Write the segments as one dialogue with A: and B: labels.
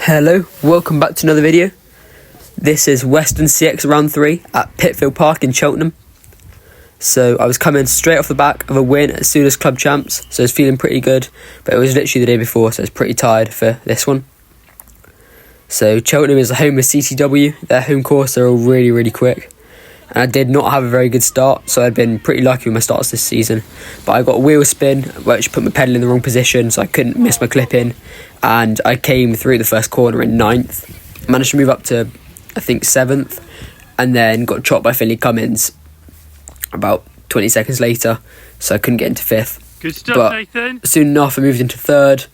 A: Hello, welcome back to another video. This is Western CX round 3 at Pitville Park in Cheltenham. So I was coming straight off the back of a win at Kudos Club Champs, so I was feeling pretty good, but it was literally the day before, so I was pretty tired for this one. So Cheltenham is the home of CTW, their home course, they're all really quick. And I did not have a very good start, so I'd been pretty lucky with my starts this season. But I got a wheel spin, which put my pedal in the wrong position, so I couldn't miss my clip in. And I came through the first corner in 9th. Managed to move up to, I think, 7th. And then got chopped by Finley Cummins about 20 seconds later, so I couldn't get into 5th.
B: Good stuff,
A: but
B: Nathan.
A: Soon enough, I moved into 3rd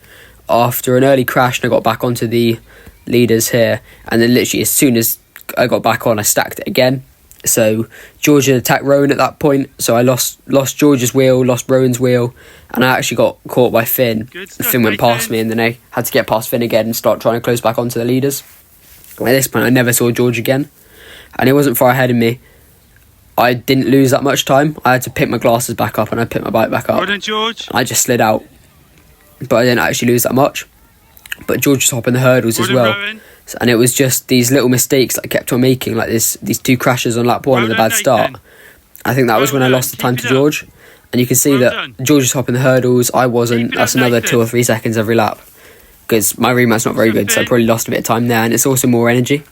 A: after an early crash, and I got back onto the leaders here. And then literally as soon as I got back on, I stacked it again. So George had attacked Rowan at that point, so I lost George's wheel, lost Rowan's wheel, and I actually got caught by Finn. Finn went past me, and then I had to get past Finn again and start trying to close back onto the leaders. At this point, I never saw George again, and he wasn't far ahead of me. I didn't lose that much time. I had to pick my glasses back up, and I picked my bike back up.
B: Well done, George.
A: I just slid out, but I didn't actually lose that much. But George was hopping the hurdles as well.
B: Rowan.
A: And it was just these little mistakes that I kept on making, like these 2 crashes on lap 1 and a bad start. I think that was when I lost the time to George. And you can see that George was hopping the hurdles, I wasn't. That's another 2 or 3 seconds every lap. Because my remat's not very good, so I probably lost a bit of time there. And it's also more energy,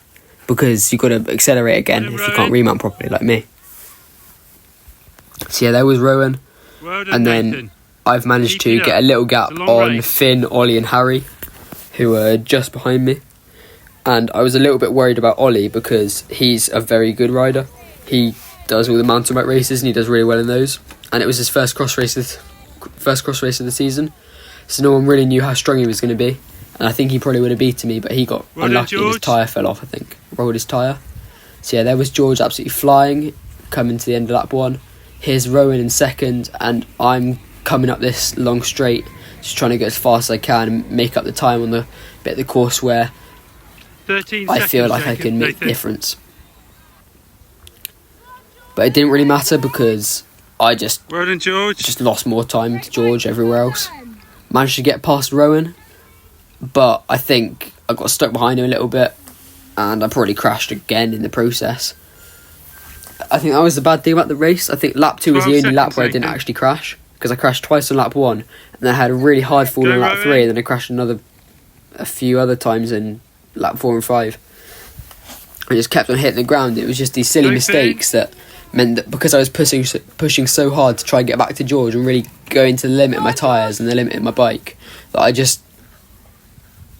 A: because you've got to accelerate again if you can't remount properly like me. So yeah, there was Rowan. And then I've managed to get a little gap on Finn, Ollie and Harry, who are just behind me. And I was a little bit worried about Ollie because he's a very good rider. He does all the mountain bike races and he does really well in those. And it was his first cross race of the season, so no one really knew how strong he was going to be. And I think he probably would have beaten me, but he got unlucky and his tyre fell off, I think. Rolled his tyre. So yeah, there was George absolutely flying, coming to the end of lap 1. Here's Rowan in 2nd, and I'm coming up this long straight, just trying to go as fast as I can and make up the time on the bit of the course where I feel like I can make the difference. But it didn't really matter because I just lost more time to George everywhere else. Managed to get past Rowan, but I think I got stuck behind him a little bit and I probably crashed again in the process. I think that was the bad thing about the race. I think lap 2 was the only lap where I didn't actually crash, because I crashed twice on lap 1 and then I had a really hard fall on lap 3 and then I crashed a few other times in lap 4 and 5. I just kept on hitting the ground. It was just these silly mistakes that meant that because I was pushing so hard to try and get back to George and really going to the limit of my tyres and the limit of my bike, that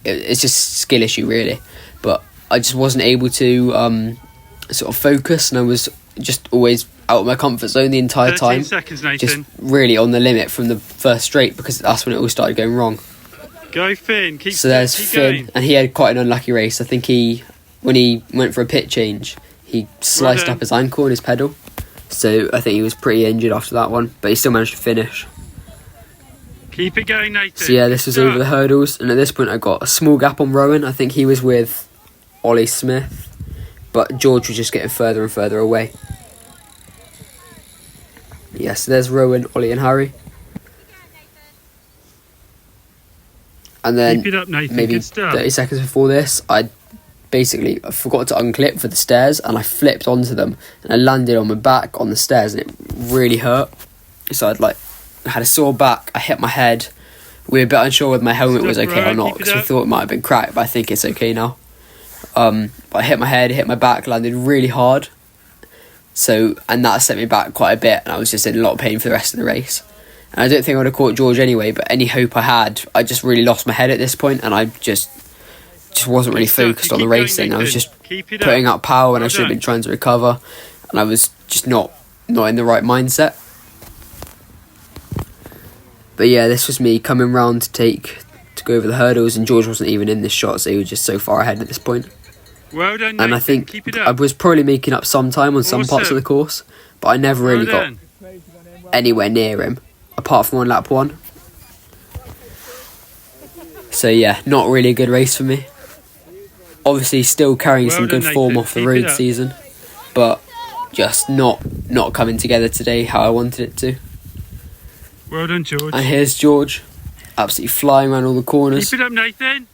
A: it's just a skill issue really. But I just wasn't able to sort of focus, and I was just always out of my comfort zone the entire time. Just really on the limit from the first straight, because that's when it all started going wrong.
B: Go Finn, keep
A: Finn
B: going.
A: And he had quite an unlucky race. I think when he went for a pit change, he sliced up his ankle and his pedal, so I think he was pretty injured after that one, but he still managed to finish.
B: Keep it going, Nathan.
A: So yeah, this was over the hurdles, and at this point I got a small gap on Rowan. I think he was with Ollie Smith, but George was just getting further and further away. Yeah, so there's Rowan, Ollie and Harry. And then maybe 30 seconds before this, I forgot to unclip for the stairs, and I flipped onto them and I landed on my back on the stairs, and it really hurt. So I had a sore back. I hit my head. We were a bit unsure whether my helmet was okay or not, because we thought it might have been cracked, but I think it's okay now. But I hit my head, hit my back, landed really hard. And that set me back quite a bit, and I was just in a lot of pain for the rest of the race. And I don't think I would have caught George anyway, but any hope I had, I just really lost my head at this point, and I just wasn't really focused on the racing. I was just putting out power when I should have been trying to recover, and I was just not in the right mindset. But yeah, this was me coming round to go over the hurdles, and George wasn't even in this shot, so he was just so far ahead at this point.
B: Well done,
A: and I think I was probably making up some time on some parts of the course, but I never really got anywhere near him, apart from on lap 1. So yeah, not really a good race for me. Obviously still carrying some good form off the road season, but just not coming together today how I wanted it to.
B: Well done, George.
A: And here's George, absolutely flying around all the corners.
B: Keep it up, Nathan.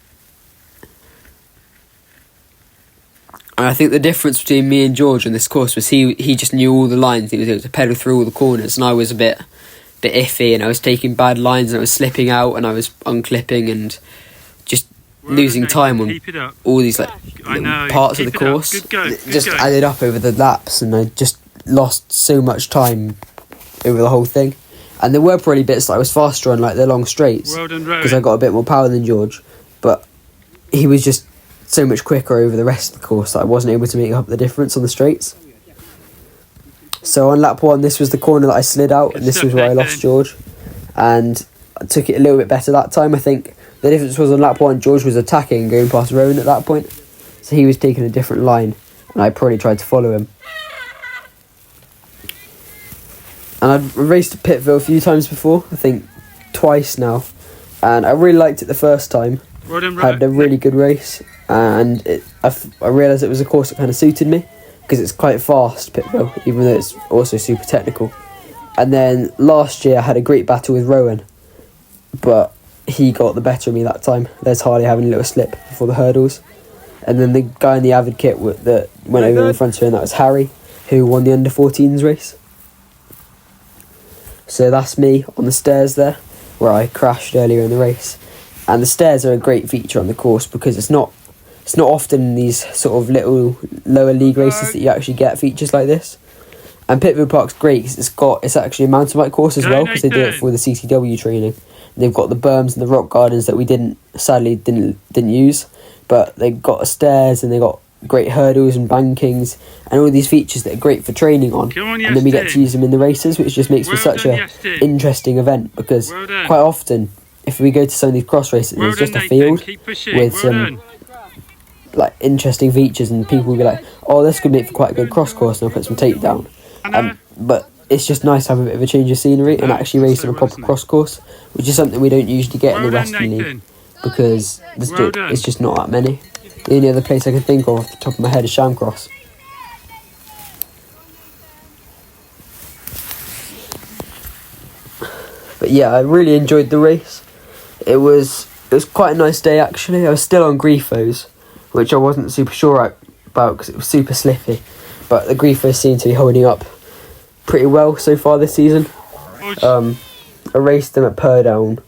A: And I think the difference between me and George on this course was he just knew all the lines. He was able to pedal through all the corners, and I was a bit iffy, and I was taking bad lines, and I was slipping out, and I was unclipping, and just losing time on all these parts of the course. Just added up over the laps, and I just lost so much time over the whole thing. And there were probably bits that I was faster on, like the long straights, because I got a bit more power than George, but he was just so much quicker over the rest of the course that I wasn't able to make up the difference on the straights. So on lap 1, this was the corner that I slid out, and this was where I lost George, and I took it a little bit better that time. I think the difference was on lap 1, George was attacking, going past Rowan at that point, so he was taking a different line, and I probably tried to follow him. And I've raced at Pitville a few times before, I think twice now, and I really liked it the first time. Had a really good race, and I realised it was a course that kind of suited me, because it's quite fast, Pitville, even though it's also super technical. And then last year I had a great battle with Rowan, but he got the better of me that time. There's Harley having a little slip before the hurdles. And then the guy in the Avid kit that went over in front of him, that was Harry, who won the under-14s race. So that's me on the stairs there, where I crashed earlier in the race. And the stairs are a great feature on the course, because it's not often in these sort of little lower league races that you actually get features like this. And Pitville Park's great because it's actually a mountain bike course as well, because they do it for the CCW training. And they've got the berms and the rock gardens that we sadly didn't use, but they've got stairs and they've got great hurdles and bankings and all these features that are great for training on. And then we get to use them in the races, which just makes for such a interesting event, because quite often if we go to some of these cross races, there's just a field with some interesting features, and people will be like, oh, this could make for quite a good cross course, and I'll put some tape down. But it's just nice to have a bit of a change of scenery and actually race on a proper cross course, which is something we don't usually get in the Western League, because it's just not that many. The only other place I can think of off the top of my head is Shamcross. But yeah, I really enjoyed the race. It was quite a nice day actually. I was still on Grifos, which I wasn't super sure about because it was super slippy. But the Grifos seem to be holding up pretty well so far this season. I raced them at Purdown,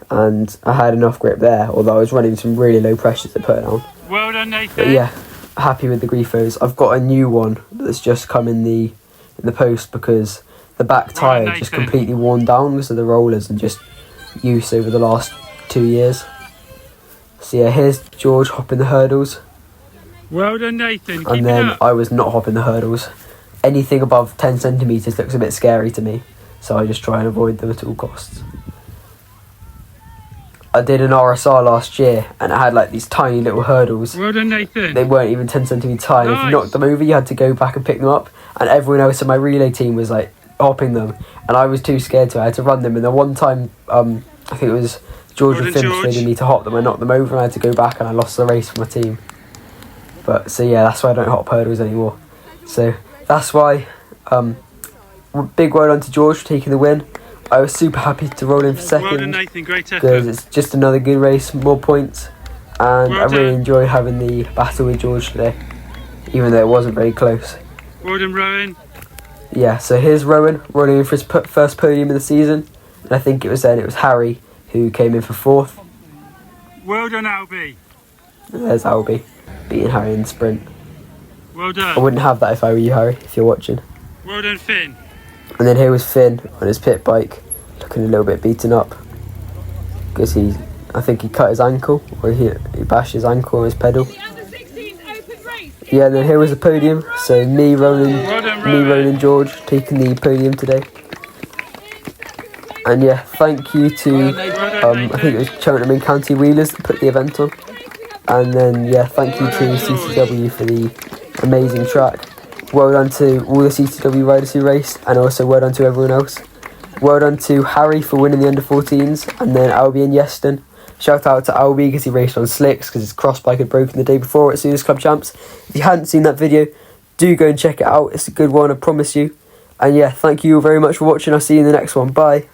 A: and I had enough grip there, although I was running some really low pressures at Purdown.
B: Well done, Nathan.
A: But yeah, happy with the Grifos. I've got a new one that's just come in the post, because the back tyre just completely worn down because of the rollers and just use over the last 2 years. So yeah, here's George hopping the hurdles.
B: Well done, Nathan.
A: And then I was not hopping the hurdles. Anything above 10 centimetres looks a bit scary to me, so I just try and avoid them at all costs. I did an RSR last year, and it had these tiny little hurdles.
B: Well done, Nathan.
A: They weren't even 10 centimetres high. Nice. If you knocked them over, you had to go back and pick them up. And everyone else in my relay team was hopping them, and I was too scared to. I had to run them. And the one time, I think it was George and Finn persuaded me to hop them. I knocked them over, and I had to go back, and I lost the race for my team. But so yeah, that's why I don't hop hurdles anymore. So that's why. Big well done to George for taking the win. I was super happy to roll in for second.
B: Well done, Nathan. Great effort.
A: Because it's just another good race, more points, and I really enjoyed having the battle with George today, even though it wasn't very close.
B: Well done, Rowan.
A: Yeah, so here's Rowan rolling in for his first podium of the season, and I think it was Harry who came in for fourth.
B: Well done, Albie.
A: And there's Albie beating Harry in the sprint.
B: Well done.
A: I wouldn't have that if I were you, Harry, if you're watching.
B: Well done, Finn.
A: And then here was Finn on his pit bike, looking a little bit beaten up, because I think he cut his ankle, or he bashed his ankle on his pedal. Yeah, and then here was the podium. So me, Ronan, George taking the podium today. And yeah, thank you to I think it was Cheltenham and County Wheelers that put the event on. And then yeah, thank you to CCW for the amazing track. Well done to all the CCW riders who raced, and also well done to everyone else. Well done to Harry for winning the under-14s, and then Albie and Yeston. Shout out to Albie because he raced on slicks because his cross bike had broken the day before at Sooners Club Champs. If you hadn't seen that video, do go and check it out. It's a good one, I promise you. And yeah, thank you all very much for watching. I'll see you in the next one. Bye.